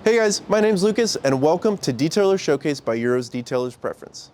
Hey guys, my name's Lucas and welcome to Detailer Showcase by Eurow's Detailer's Preference.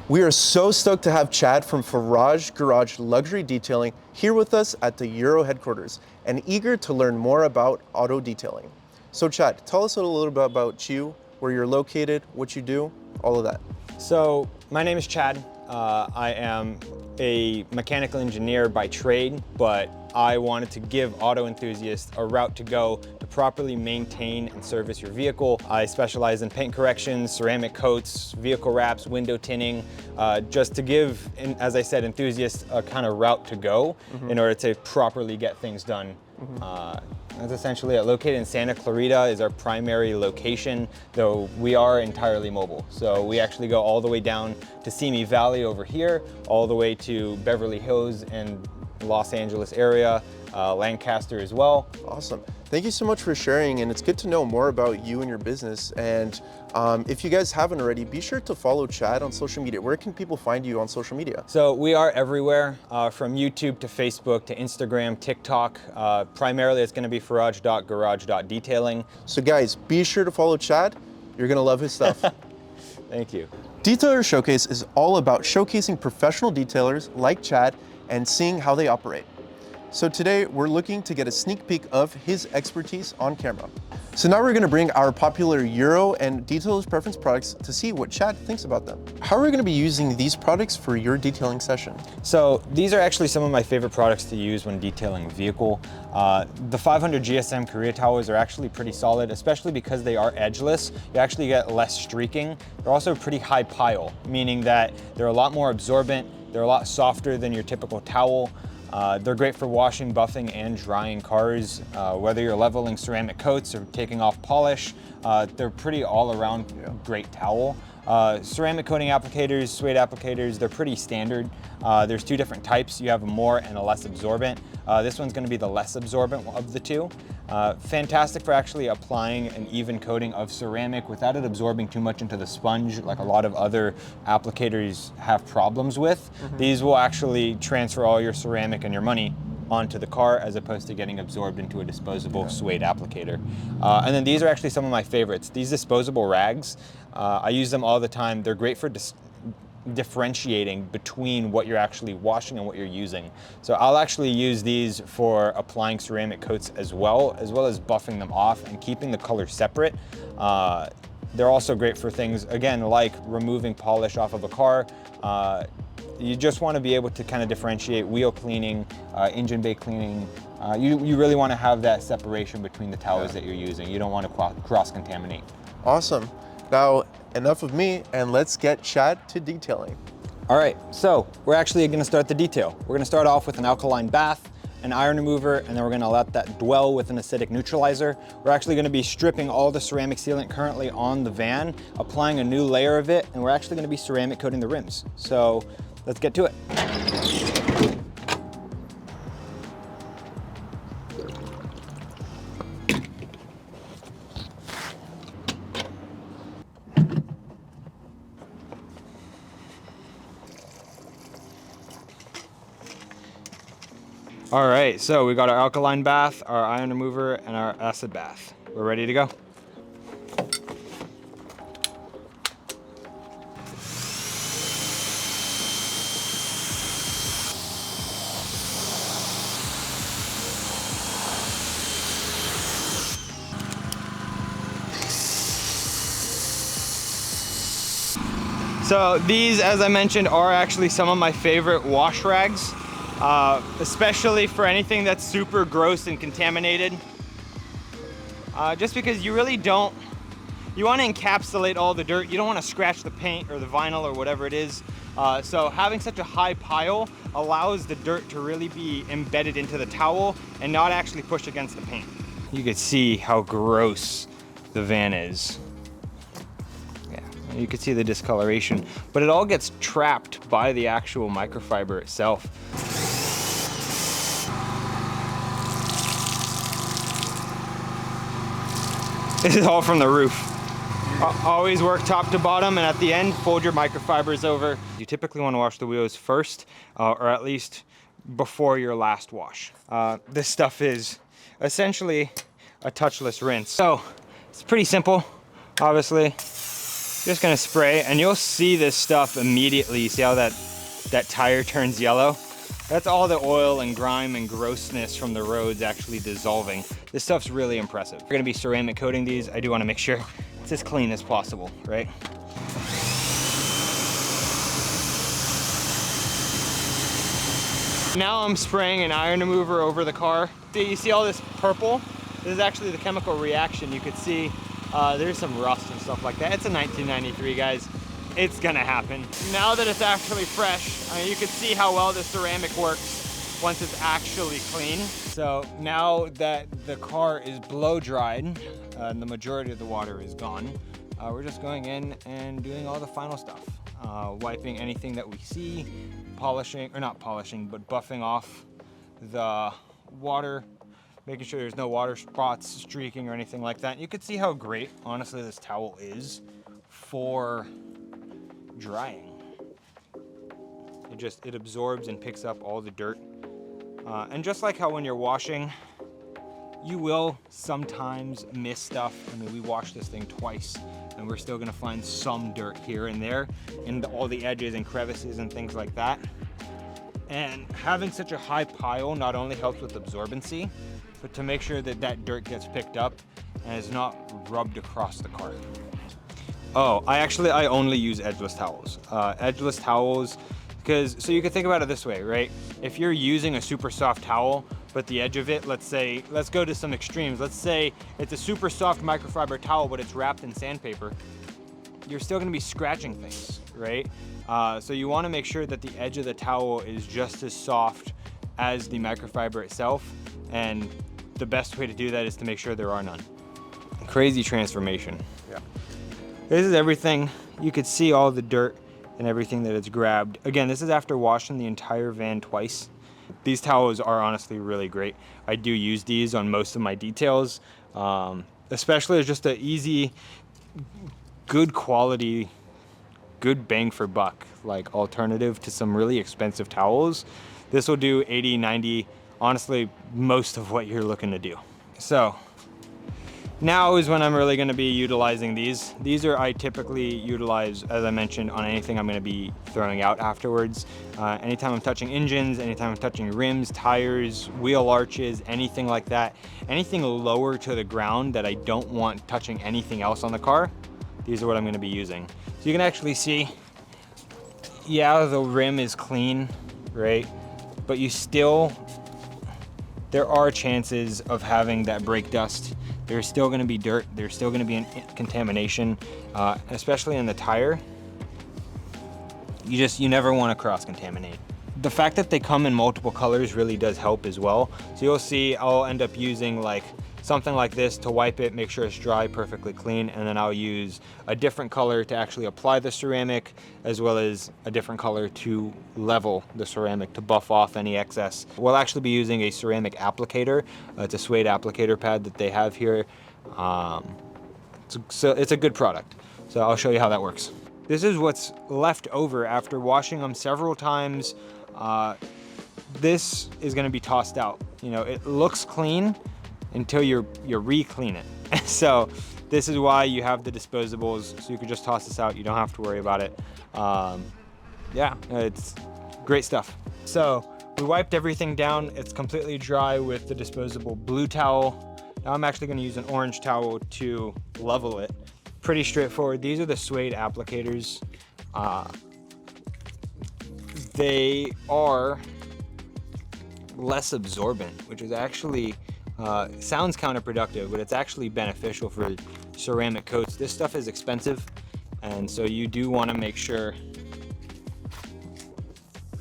We are so stoked to have Chad from Faraj Garage Luxury Detailing here with us at the Eurow headquarters and eager to learn more about auto detailing. So Chad, tell us a little bit about you, where you're located, what you do, all of that. So my name is Chad. I am a mechanical engineer by trade, but I wanted to give auto enthusiasts a route to go to properly maintain and service your vehicle. I specialize in paint corrections, ceramic coats, vehicle wraps, window tinning, just to give, as I said, enthusiasts a kind of route to go in order to properly get things done. That's essentially it. Located in Santa Clarita is our primary location, though we are entirely mobile. So we actually go all the way down to Simi Valley over here, all the way to Beverly Hills and Los Angeles area, Lancaster as well. Awesome. Thank you so much for sharing, and it's good to know more about you and your business. And if you guys haven't already, be sure to follow Chad on social media. Where can people find you on social media? So we are everywhere, from YouTube to Facebook to Instagram, TikTok. Primarily it's going to be faraj.garage.detailing. So guys, be sure to follow Chad. You're going to love his stuff. Thank you. Detailer Showcase is all about showcasing professional detailers like Chad and seeing how they operate. So today we're looking to get a sneak peek of his expertise on camera. So now we're going to bring our popular Eurow and Detailer's Preference products to see what Chad thinks about them. How are we going to be using these products for your detailing session? So these are actually some of my favorite products to use when detailing a vehicle. The 500 GSM Korea towels are actually pretty solid, especially because they are edgeless. You actually get less streaking. They're also a pretty high pile, meaning that they're a lot more absorbent. They're a lot softer than your typical towel. They're great for washing, buffing, and drying cars. Whether you're leveling ceramic coats or taking off polish, they're pretty all-around great towel. Ceramic coating applicators, suede applicators, they're pretty standard. There's two different types. You have a more and a less absorbent. This one's going to be the less absorbent of the two. Fantastic for actually applying an even coating of ceramic without it absorbing too much into the sponge like a lot of other applicators have problems with. These will actually transfer all your ceramic and your money onto the car as opposed to getting absorbed into a disposable suede applicator. And then these are actually some of my favorites. These disposable rags, I use them all the time. They're great for differentiating between what you're actually washing and what you're using. So I'll actually use these for applying ceramic coats as well as buffing them off and keeping the color separate. They're also great for things, again, like removing polish off of a car. You just want to be able to kind of differentiate wheel cleaning, engine bay cleaning. You really want to have that separation between the towels that you're using. You don't want to cross-contaminate. Awesome. Now, enough of me, and let's get Chad to detailing. All right, so we're actually going to start the detail. We're going to start off with an alkaline bath, an iron remover, and then we're going to let that dwell with an acidic neutralizer. We're actually going to be stripping all the ceramic sealant currently on the van, applying a new layer of it, and we're actually going to be ceramic coating the rims. So let's get to it. All right, so we got our alkaline bath, our iron remover, and our acid bath. We're ready to go. So these, as I mentioned, are actually some of my favorite wash rags. Especially for anything that's super gross and contaminated. Just because you really don't, you want to encapsulate all the dirt. You don't want to scratch the paint or the vinyl or whatever it is. So having such a high pile allows the dirt to really be embedded into the towel and not actually push against the paint. You can see how gross the van is. Yeah, you can see the discoloration, but it all gets trapped by the actual microfiber itself. This is all from the roof. Always work top to bottom, and at the end, fold your microfibers over. You typically want to wash the wheels first, or at least before your last wash. This stuff is essentially a touchless rinse. So it's pretty simple, obviously. Just gonna spray, and you'll see this stuff immediately. You see how that tire turns yellow? That's all the oil and grime and grossness from the roads actually dissolving. This stuff's really impressive. We're gonna be ceramic coating these. I do wanna make sure it's as clean as possible, right? Now I'm spraying an iron remover over the car. You see all this purple? This is actually the chemical reaction. You could see there's some rust and stuff like that. It's a 1993, guys. It's gonna happen. Now that it's actually fresh, I mean, you can see how well the ceramic works once it's actually clean. So now that the car is blow dried and the majority of the water is gone, we're just going in and doing all the final stuff. Wiping anything that we see, polishing, or not polishing, but buffing off the water, making sure there's no water spots, streaking, or anything like that. You can see how great, honestly, this towel is for drying. It absorbs and picks up all the dirt. And just like how when you're washing, you will sometimes miss stuff. I mean, we washed this thing twice, and we're still gonna find some dirt here and there in all the edges and crevices and things like that. And having such a high pile not only helps with absorbency, but to make sure that that dirt gets picked up and is not rubbed across the car. Oh, I only use edgeless towels. Edgeless towels, so you can think about it this way, right? If you're using a super soft towel, but the edge of it, let's go to some extremes. Let's say it's a super soft microfiber towel, but it's wrapped in sandpaper. You're still gonna be scratching things, right? So you wanna make sure that the edge of the towel is just as soft as the microfiber itself. And the best way to do that is to make sure there are none. Crazy transformation. Yeah. This is everything. You could see all the dirt and everything that it's grabbed. Again, this is after washing the entire van twice. These towels are honestly really great. I do use these on most of my details, especially as just an easy, good quality, good bang for buck, like alternative to some really expensive towels. This will do 80, 90, honestly, most of what you're looking to do. So now is when I'm really gonna be utilizing these. I typically utilize, as I mentioned, on anything I'm gonna be throwing out afterwards. Anytime I'm touching engines, anytime I'm touching rims, tires, wheel arches, anything like that, anything lower to the ground that I don't want touching anything else on the car, these are what I'm gonna be using. So you can actually see, yeah, the rim is clean, right? But there are chances of having that brake dust. There's still gonna be dirt, there's still gonna be contamination, especially in the tire. You never wanna cross-contaminate. The fact that they come in multiple colors really does help as well. So you'll see I'll end up using like something like this to wipe it, make sure it's dry, perfectly clean, and then I'll use a different color to actually apply the ceramic, as well as a different color to level the ceramic to buff off any excess. We'll actually be using a ceramic applicator. It's a Suede applicator pad that they have here. So it's a good product. So I'll show you how that works. This is what's left over after washing them several times. This is gonna be tossed out. You know, it looks clean until you re-clean it. So this is why you have the disposables, so you can just toss this out. You don't have to worry about it. Yeah, it's great stuff. So we wiped everything down. It's completely dry with the disposable blue towel. Now I'm actually gonna use an orange towel to level it. Pretty straightforward. These are the Suede applicators. They are less absorbent, which is actually, sounds counterproductive, but it's actually beneficial for ceramic coats. This stuff is expensive, and so you do want to make sure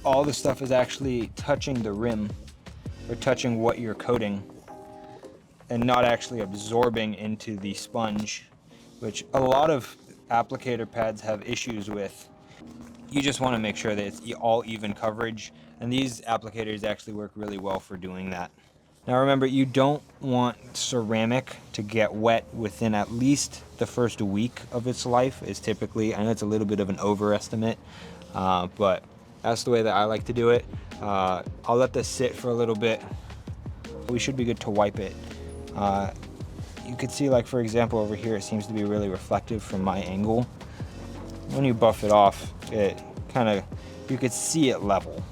all the stuff is actually touching the rim or touching what you're coating and not actually absorbing into the sponge, which a lot of applicator pads have issues with. You just want to make sure that it's all even coverage, and these applicators actually work really well for doing that. Now remember, you don't want ceramic to get wet within at least the first week of its life is typically, I know it's a little bit of an overestimate, but that's the way that I like to do it. I'll let this sit for a little bit. We should be good to wipe it. You could see, like, for example, over here, it seems to be really reflective from my angle. When you buff it off, it kind of, you could see it level.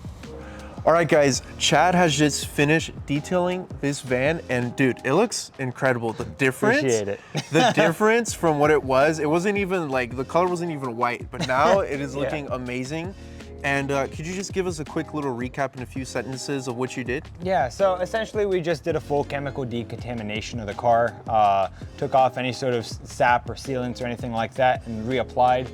All right, guys, Chad has just finished detailing this van, and dude, it looks incredible. The difference, Appreciate it. The difference from what it wasn't even like, the color wasn't even white, but now it is looking amazing. And could you just give us a quick little recap in a few sentences of what you did? Yeah, so essentially we just did a full chemical decontamination of the car, took off any sort of sap or sealants or anything like that and reapplied.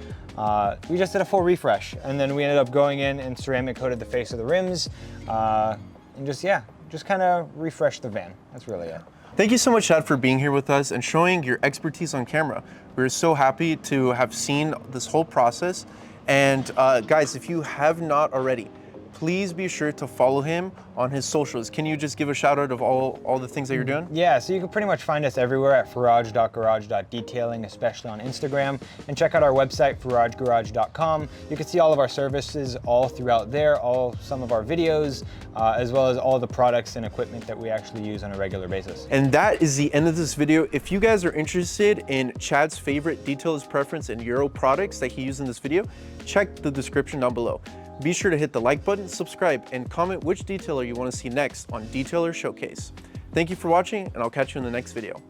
We just did a full refresh, and then we ended up going in and ceramic coated the face of the rims, and just kind of refreshed the van. That's really it. Thank you so much, Chad, for being here with us and showing your expertise on camera. We're so happy to have seen this whole process. And guys, if you have not already, please be sure to follow him on his socials. Can you just give a shout out of all the things that you're doing? Yeah, so you can pretty much find us everywhere at faraj.garage.detailing, especially on Instagram, and check out our website, farajgarage.com. You can see all of our services all throughout there, some of our videos, as well as all the products and equipment that we actually use on a regular basis. And that is the end of this video. If you guys are interested in Chad's favorite detailer's preference and Eurow products that he used in this video, check the description down below. Be sure to hit the like button, subscribe, and comment which detailer you want to see next on Detailer Showcase. Thank you for watching, and I'll catch you in the next video.